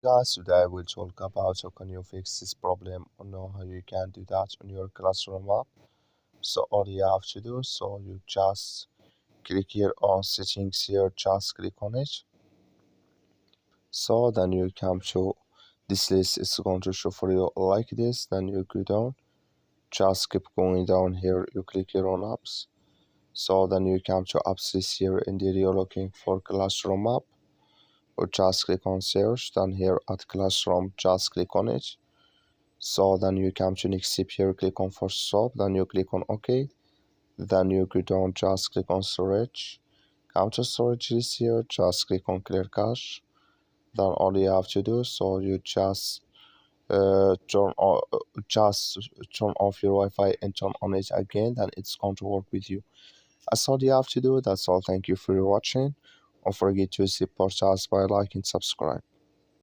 Guys, today we'll talk about how can you fix this problem or know how you can do that on your classroom app. So all you have to do, so you just click here on settings here, just click on it. So then you come to this list is going to show for you like this. Then you go down, just keep going down here. You click here on apps. So then you come to apps list here and there you're looking for classroom app or just click on search. Then here at classroom, just click on it. So then you come to next step here, click on for stop, then you click on OK. Then you go down, just click on storage. Come to storage list here, just click on clear cache. Then all you have to do, so you just turn off your Wi-Fi and turn on it again, then it's going to work with you. That's all you have to do. That's all. Thank you for watching. Don't forget to support us by liking and subscribe.